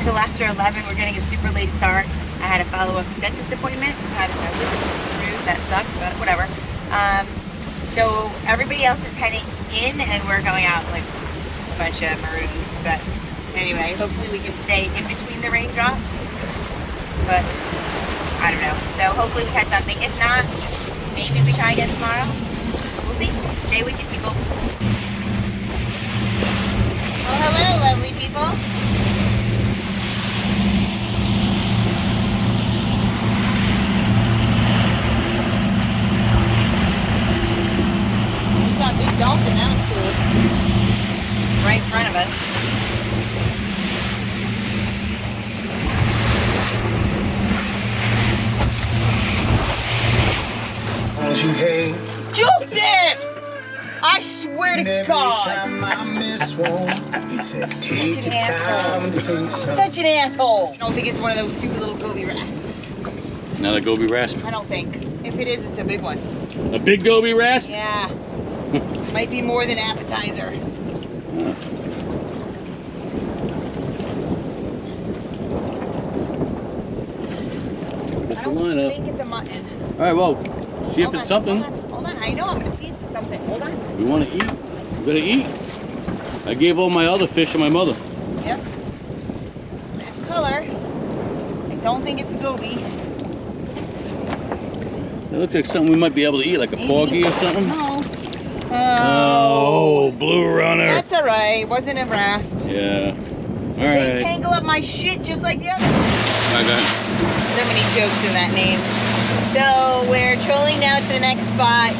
little after 11. We're getting a super late start. I had a follow-up dentist appointment from having my wisdom removed. That sucked, but whatever. So everybody else is heading in, and we're going out like a bunch of maroons. But anyway, hopefully we can stay in between the raindrops. But I don't know. So hopefully we catch something. If not, maybe we try again tomorrow. We'll see. Stay with you, people. Well, hello, lovely people. We saw a big dolphin. That was cool. Right in front of us. As you hate, Juked it! I swear to God. time I miss one, it's a take your time to think something. Such an asshole. I don't think it's one of those stupid little goby rasps. Not a goby rasp. I don't think. If it is, it's a big one. A big goby rasp? Yeah. Might be more than appetizer. I don't think it's a mutton. All right, well, see if it's something. Hold on. I know I'm gonna see if it's something. Hold on. We want to eat. We gotta eat. I gave all my other fish to my mother. Yep. Nice color. I don't think it's a goby. It looks like something we might be able to eat, like a porgy or something. No. Oh, blue runner. That's all right. Wasn't a rasp. Yeah. All They right. tangle up my shit just like the other. Okay. So many jokes in that name. So we're trolling now to the next spot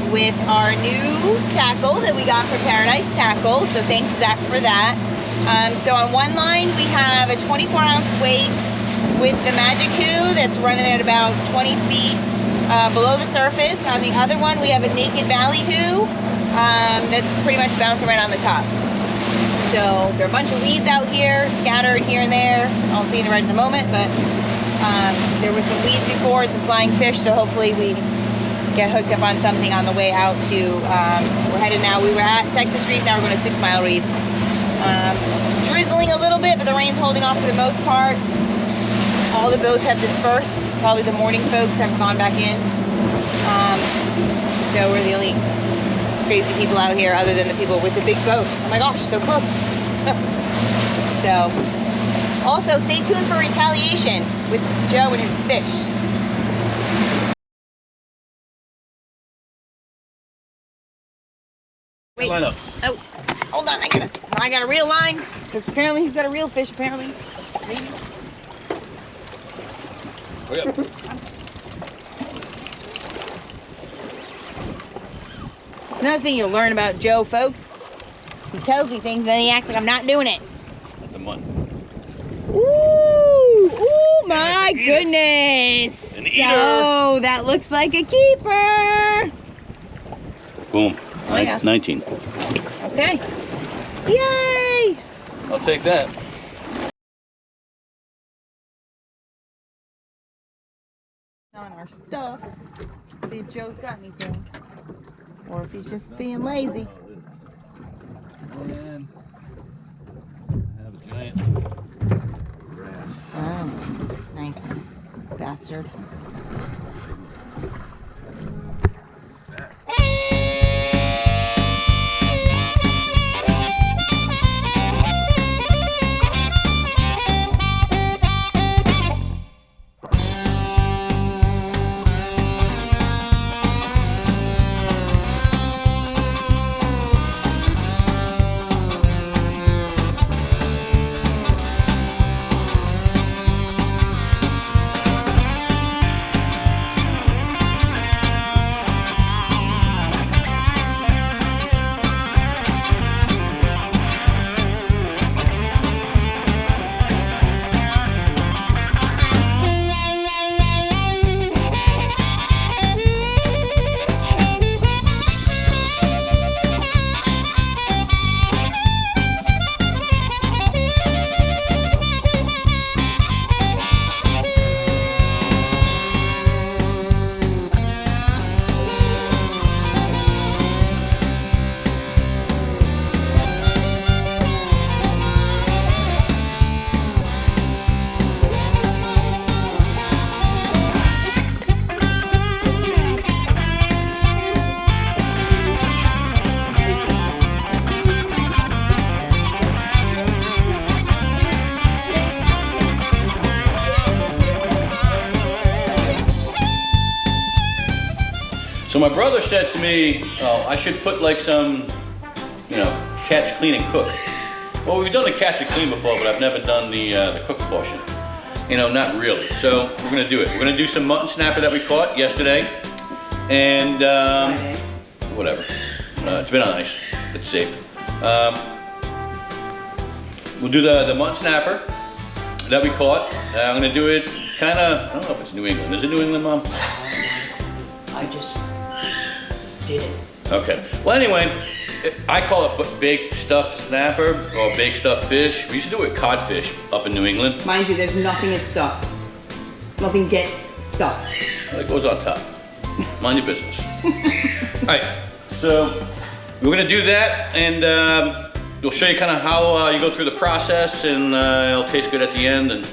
with our new tackle that we got from Paradise Tackle. So thanks Zach for that. So on one line we have a 24-ounce weight with the Magic Hoo that's running at about 20 feet below the surface. On the other one we have a Naked Valley Hoo that's pretty much bouncing right on the top. So there are a bunch of weeds out here, scattered here and there. I don't see it right at the moment, but there were some weeds before and some flying fish, so hopefully we get hooked up on something on the way out to, we're headed now, we were at Texas Reef, now we're going to 6 Mile Reef. Drizzling a little bit, but the rain's holding off for the most part. All the boats have dispersed. Probably the morning folks have gone back in. So we're the only crazy people out here other than the people with the big boats. Oh my gosh, so close. So, also stay tuned for retaliation with Joe and his fish. Wait, Line up. oh, hold on, I got a reel line, because apparently he's got a real fish, apparently. Maybe. Hurry up. Another thing you'll learn about Joe, folks. He tells me things, then he acts like I'm not doing it. That's a mutton. Ooh, ooh, my goodness. An eater. So that looks like a keeper. Boom. Oh, yeah. 19. Okay. Yay. I'll take that. On our stuff. See if Joe's got anything. Or if he's just being lazy. Oh, man. I have a giant grass. Oh, nice bastard. So my brother said to me, oh, I should put like some, you know, catch, clean, and cook. Well, we've done the catch and clean before, but I've never done the cook portion. You know, not really. So we're gonna do it. We're gonna do some mutton snapper that we caught yesterday, and whatever. It's been nice. It's safe. We'll do the mutton snapper that we caught. I'm gonna do it kind of. I don't know if it's New England. Is it New England, Mom? I just did it. Okay. Well, anyway. I call it baked stuffed snapper or baked stuffed fish. We used to do it with codfish up in New England. Mind you, there's nothing is stuffed. Nothing gets stuffed. It goes on top. Mind your business. All right, so we're gonna do that, and we'll show you kind of how you go through the process, and it'll taste good at the end, and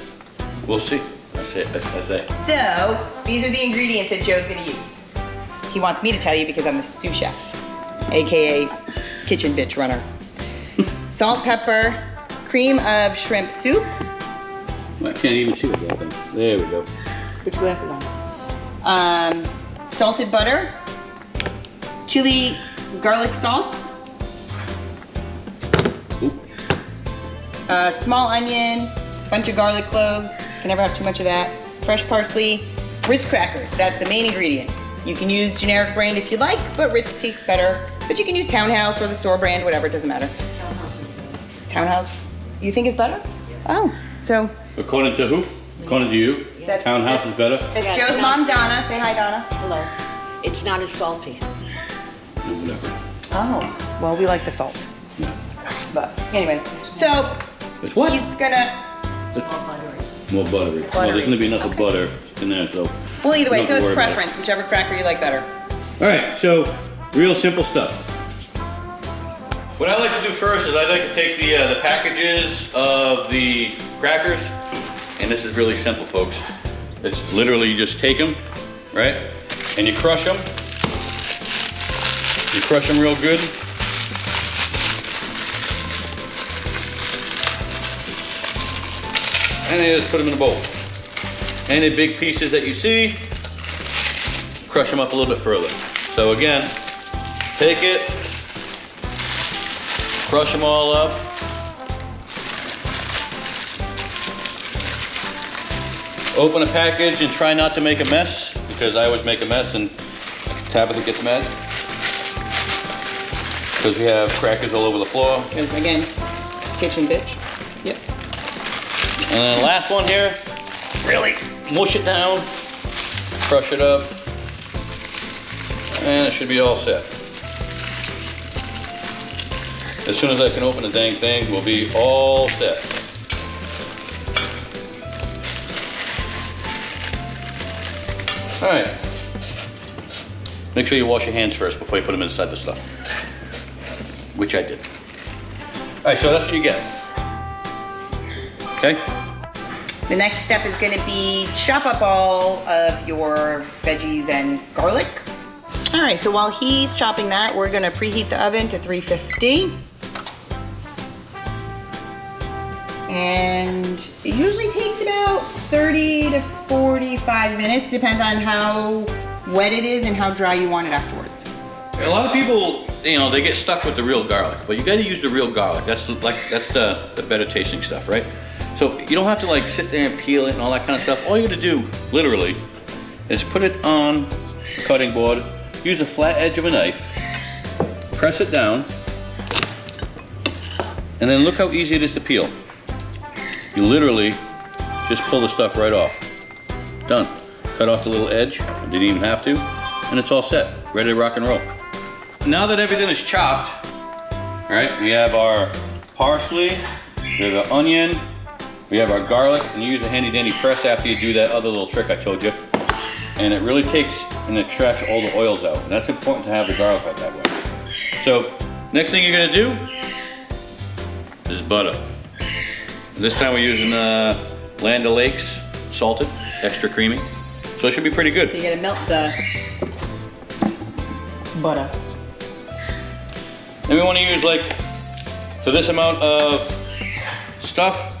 we'll see. That's it. That's it. So these are the ingredients that Joe's gonna use. He wants me to tell you because I'm the sous chef, AKA kitchen bitch runner. Salt, pepper, cream of shrimp soup. I can't even see what that thing. There we go. Which glasses on? Salted butter, chili garlic sauce, small onion, bunch of garlic cloves. Can never have too much of that. Fresh parsley, Ritz crackers. That's the main ingredient. You can use generic brand if you like, but Ritz tastes better. But you can use Townhouse or the store brand, whatever, it doesn't matter. Townhouse, you think is better? Yes. Oh, so. According to who? According to you? That's, Townhouse is better? That's Yeah, Joe's mom, Donna. Say hi, Donna. Hello. It's not as salty. Whatever. Oh, well, we like the salt. But anyway, so It's what? he's gonna, More buttery. Well, there's gonna be enough of butter in there, so. well, either way, Don't so it's worry about it. preference, whichever cracker you like better. All right, so real simple stuff. What I like to do first is I like to take the packages of the crackers, and this is really simple, folks. It's literally you just take them, right, and you crush them. You crush them real good. And you just put them in a bowl. Any big pieces that you see, crush them up a little bit further. So again, take it, crush them all up. Open a package and try not to make a mess, because I always make a mess and Tabitha gets mad. Because we have crackers all over the floor. Because again, kitchen bitch. Yep. And then the last one here, really mush it down, crush it up, and it should be all set. As soon as I can open the dang thing, we'll be all set. All right. Make sure you wash your hands first before you put them inside the stuff, which I did. All right, so that's what you get. Okay? The next step is gonna be chop up all of your veggies and garlic. All right, so while he's chopping that, we're gonna preheat the oven to 350. And it usually takes about 30 to 45 minutes, depends on how wet it is and how dry you want it afterwards. A lot of people, you know, they get stuck with the real garlic, but you gotta use the real garlic. That's the better tasting stuff, right? So you don't have to like sit there and peel it and all that kind of stuff. All you gotta do, literally, is put it on the cutting board, use the flat edge of a knife, press it down, and then look how easy it is to peel. You literally just pull the stuff right off. Done. Cut off the little edge, didn't even have to, and it's all set, ready to rock and roll. Now that everything is chopped, all right, we have our parsley, we have our onion, we have our garlic, and you use a handy dandy press after you do that other little trick I told you. And it really takes and extracts all the oils out. And that's important to have the garlic out that way. So, next thing you're gonna do is butter. And this time we're using Land O'Lakes salted, extra creamy. So it should be pretty good. So you gotta melt the butter. And we wanna use like, for this amount of stuff,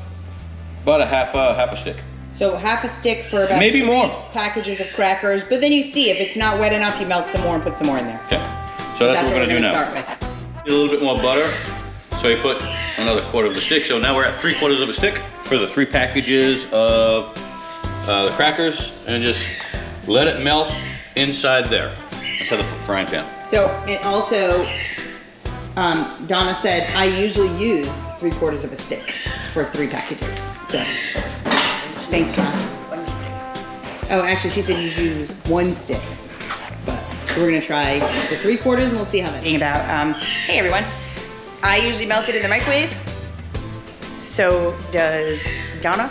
about a half a stick. So half a stick for about Maybe 3 more. packages of crackers, but then you see if it's not wet enough, you melt some more and put some more in there. Okay. So that's what we're gonna do now. Start with. A little bit more butter. So I put another quarter of the stick. So now we're at 3/4 of a stick for the 3 packages of the crackers, and just let it melt inside there, inside the frying pan. So it also, Donna said, I usually use 3/4 of a stick for 3 packages. So, thanks, Donna. 1 stick. Oh, actually, she said you should use 1 stick. But we're gonna try the 3/4 and we'll see how that. About, hey everyone. I usually melt it in the microwave. So does Donna.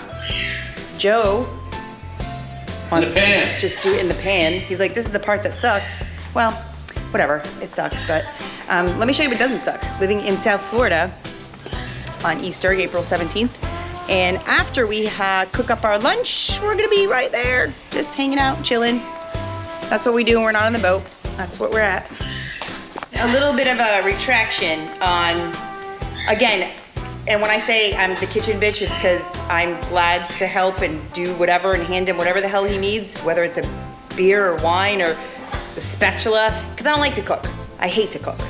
Joe In the pan. just do it in the pan. He's like, this is the part that sucks. Well, whatever, it sucks, but let me show you what doesn't suck. Living in South Florida on Easter, April 17th, and after we cook up our lunch, we're gonna be right there, just hanging out, chilling. That's what we do when we're not on the boat. That's what we're at. A little bit of a retraction on, again, and when I say I'm the kitchen bitch, it's because I'm glad to help and do whatever and hand him whatever the hell he needs, whether it's a beer or wine or a spatula, because I don't like to cook. I hate to cook.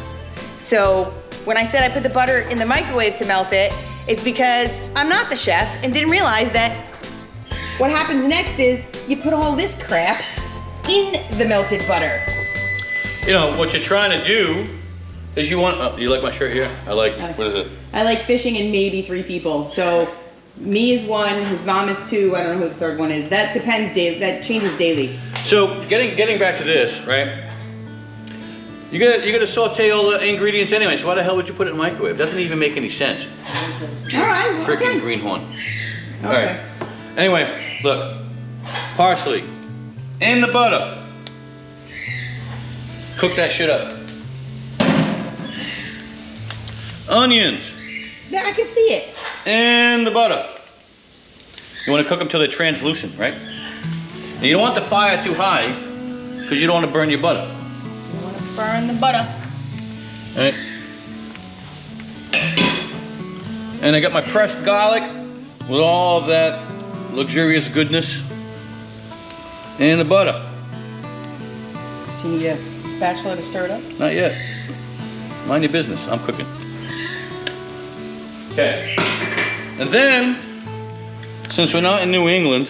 So when I said I put the butter in the microwave to melt it, it's because I'm not the chef and didn't realize that what happens next is you put all this crap in the melted butter. You know, what you're trying to do is you want, you like my shirt here? I like, what is it? I like fishing and maybe 3 people. So me is 1, his mom is 2, I don't know who the 3rd one is. That depends, that changes daily. So getting back to this, right? You're gonna saute all the ingredients anyway, so why the hell would you put it in the microwave? Doesn't even make any sense. All right, well, Freaking okay. greenhorn. Okay. All right. Anyway, look, parsley in the butter. Cook that shit up. Onions Yeah, I can see it. in the butter. You want to cook them till they're translucent, right? And you don't want the fire too high because you don't want to burn your butter. You want to burn the butter. All right. And I got my pressed garlic with all of that luxurious goodness in the butter. Do you need a spatula to stir it up? Not yet. Mind your business. I'm cooking. Okay. And then, since we're not in New England,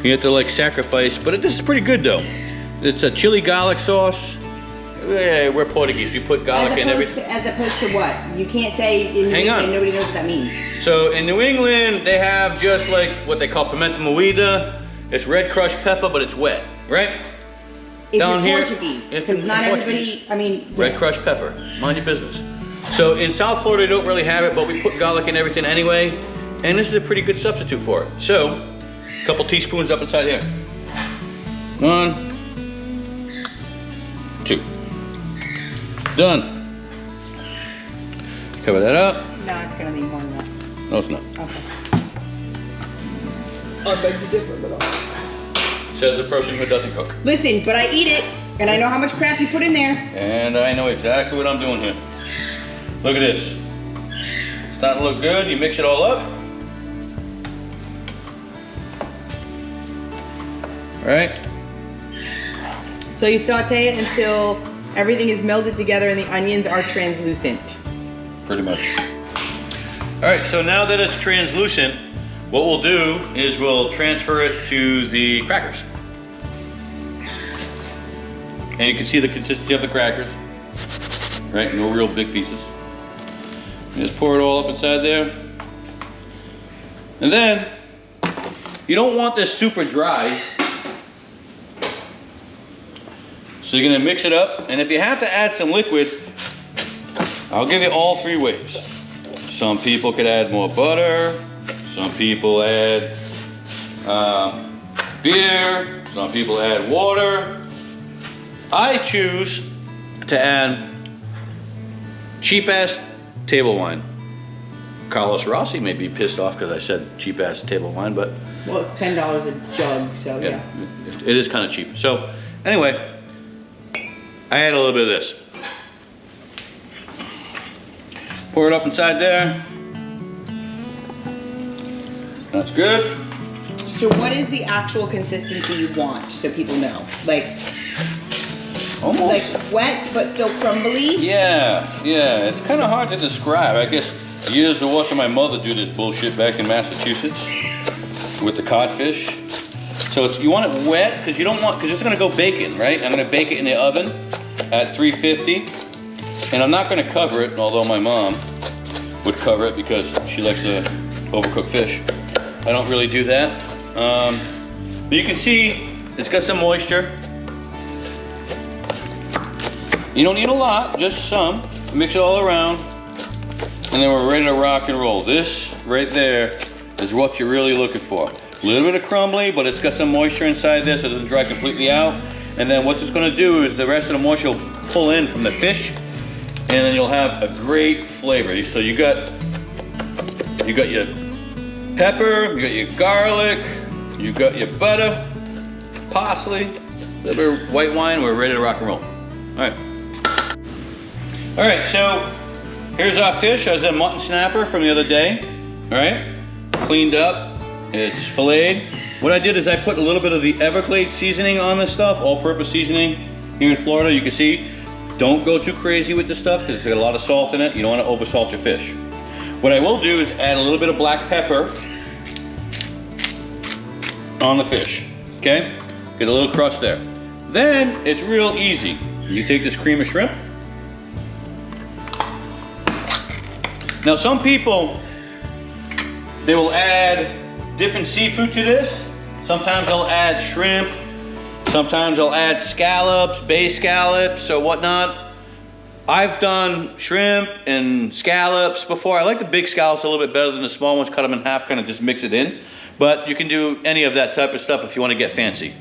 you have to like sacrifice, but this is pretty good though. It's a chili garlic sauce. Yeah, we're Portuguese. We put garlic in everything. As opposed to what? You can't say in New Hang on. England, nobody knows what that means. So in New England, they have just like what they call pimenta moída. It's red crushed pepper, but it's wet, right? If Down you're here, Portuguese, if because you're not Portuguese. everybody, I mean. Red yes. crushed pepper. Mind your business. So in South Florida, they don't really have it, but we put garlic in everything anyway, and this is a pretty good substitute for it. So, a couple teaspoons up inside here. 1, 2. Done. Cover that up. No, it's gonna need more than that. No, it's not. Okay. I beg to differ, but Says the person who doesn't cook. listen, but I eat it, and I know how much crap you put in there. And I know exactly what I'm doing here. Look at this. It's starting to look good. You mix it all up. All right. So you saute it until everything is melded together and the onions are translucent. Pretty much. All right, so now that it's translucent, what we'll do is we'll transfer it to the crackers. And you can see the consistency of the crackers, right? No real big pieces. You just pour it all up inside there. And then, you don't want this super dry. So you're gonna mix it up, and if you have to add some liquid, I'll give you all 3 ways. Some people could add more butter, some people add beer, some people add water. I choose to add cheap ass table wine. Carlos Rossi may be pissed off because I said cheap ass table wine, but Well, it's $10 a jug, so yeah. it is kind of cheap. So anyway, I add a little bit of this. Pour it up inside there. That's good. So what is the actual consistency you want, so people know? Like Almost. Wet but still crumbly? Yeah. It's kind of hard to describe. I guess years of watching my mother do this bullshit back in Massachusetts with the codfish. So you want it wet because it's gonna go bacon, right? I'm gonna bake it in the oven at 350, and I'm not gonna cover it, although my mom would cover it because she likes to overcook fish. I don't really do that. But you can see it's got some moisture. You don't need a lot, just some. Mix it all around, and then we're ready to rock and roll. This right there is what you're really looking for. A little bit of crumbly, but it's got some moisture inside this, so it doesn't dry completely out. And then what it's gonna do is the rest of the moisture will pull in from the fish, and then you'll have a great flavor. So you got your pepper, you got your garlic, you got your butter, parsley, a little bit of white wine. We're ready to rock and roll. All right, so here's our fish. As a mutton snapper from the other day. All right, cleaned up, it's filleted. What I did is I put a little bit of the Everglades seasoning on this stuff, all-purpose seasoning. Here in Florida, you can see, don't go too crazy with this stuff because it's got a lot of salt in it. You don't want to oversalt your fish. What I will do is add a little bit of black pepper on the fish, okay? Get a little crust there. Then it's real easy. You take this cream of shrimp. Now some people, they will add different seafood to this. Sometimes they'll add shrimp. Sometimes they'll add scallops, bay scallops or whatnot. I've done shrimp and scallops before. I like the big scallops a little bit better than the small ones. Cut them in half, kind of just mix it in. But you can do any of that type of stuff if you want to get fancy.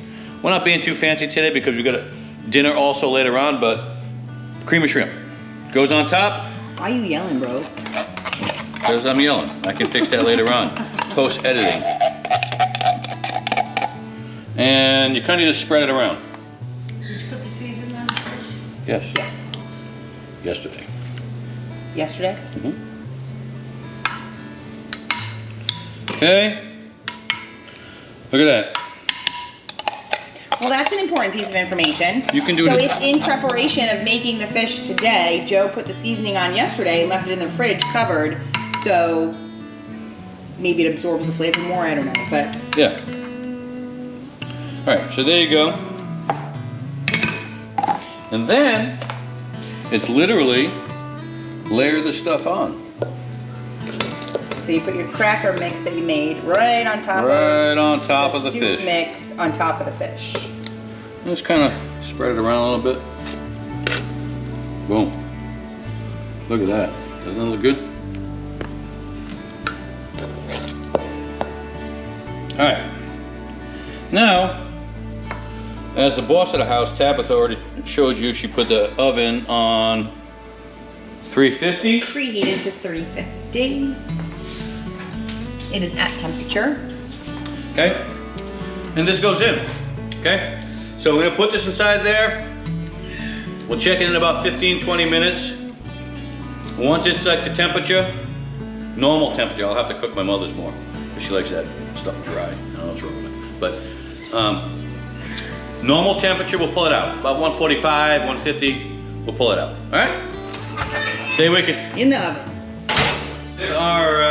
We're not being too fancy today because we've got a dinner also later on, but cream of shrimp goes on top. Why are you yelling, bro? Because I'm yelling. I can fix that later on, post-editing. And you kind of just spread it around. Did you put the seasoning on the fish? Yes. Yes. Yesterday. Yesterday? Okay. Look at that. Well, that's an important piece of information. You can do so it. if in preparation of making the fish today, Joe put the seasoning on yesterday and left it in the fridge covered, so maybe it absorbs the flavor more, I don't know, but. Yeah. All right, so there you go. And then, it's literally layer the stuff on. So you put your cracker mix that you made right on top of the soup fish. mix on top of the fish. Just kind of spread it around a little bit. Boom. Look at that. Doesn't that look good? All right. Now, as the boss of the house, Tabitha already showed you, she put the oven on 350. Preheated to 350. It is at temperature. Okay? And this goes in. Okay? So we're gonna put this inside there. We'll check it in about 15-20 minutes. Once it's like the temperature, normal temperature, I'll have to cook my mother's more, because she likes that stuff dry. I don't know what's wrong with it. But normal temperature, we'll pull it out. About 145, 150, we'll pull it out. All right? Stay wicked. In the oven. Our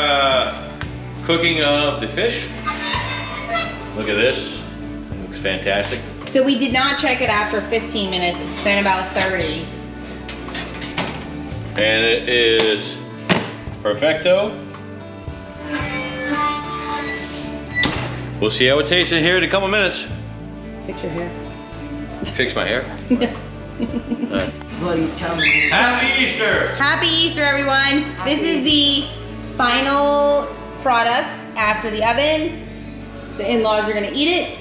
cooking of the fish. Look at this. Looks fantastic. So we did not check it after 15 minutes. It's been about 30. And it is perfecto. We'll see how it tastes in here in a couple minutes. Fix your hair. Fix my hair. Right. Well, you tell me. Happy Easter! Happy Easter, everyone. This is the final product after the oven. The in-laws are gonna eat it.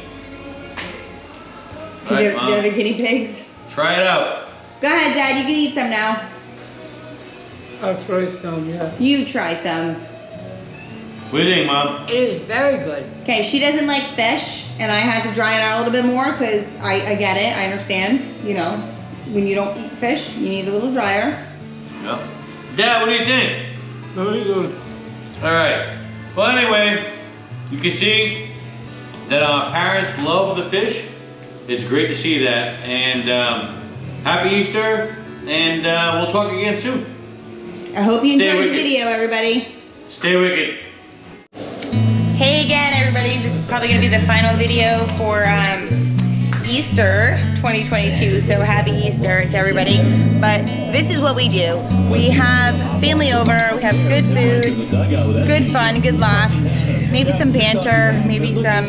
All right, They're the guinea pigs. try it out. Go ahead, Dad, you can eat some now. I'll try some, yeah. You try some. What do you think, Mom? It is very good. Okay, she doesn't like fish, and I had to dry it out a little bit more because I get it, I understand. You know, when you don't eat fish, you need a little drier. Yeah. Dad, what do you think? Very good. All right. Well, anyway, you can see that our parents love the fish. It's great to see that. And happy Easter, and we'll talk again soon. I hope you Stay enjoyed the wicked. video, everybody. Stay wicked. Hey again, everybody. This is probably gonna be the final video for Easter 2022. So happy Easter to everybody. But this is what we do. We have family over, we have good food, good fun, good laughs, maybe some banter, maybe some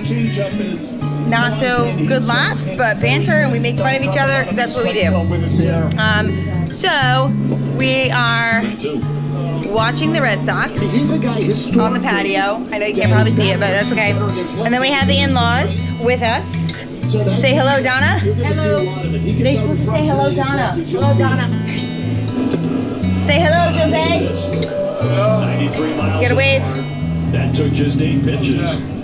not so good laughs, but banter, and we make fun of each other because that's what we do. So we are watching the Red Sox on the patio. I know you can't probably see it, but that's okay. And then we have the in-laws with us. Say hello, Donna. Hello. They're supposed to say hello, Donna. Hello, Donna. Say hello, Jose. Get a wave. That took just 8 pitches.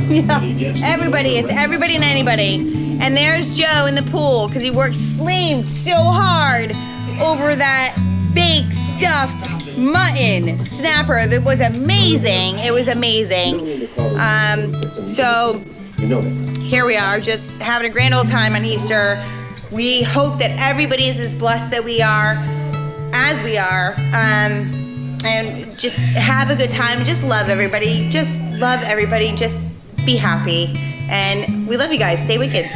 Yeah. Everybody, it's everybody and anybody. And there's Joe in the pool because he worked slaved so hard over that baked stuffed mutton snapper that was amazing. It was amazing. So here we are, just having a grand old time on Easter. We hope that everybody is as blessed that we are, as we are, and just have a good time. Just love everybody. Just love everybody. Just be happy. And we love you guys. Stay wicked.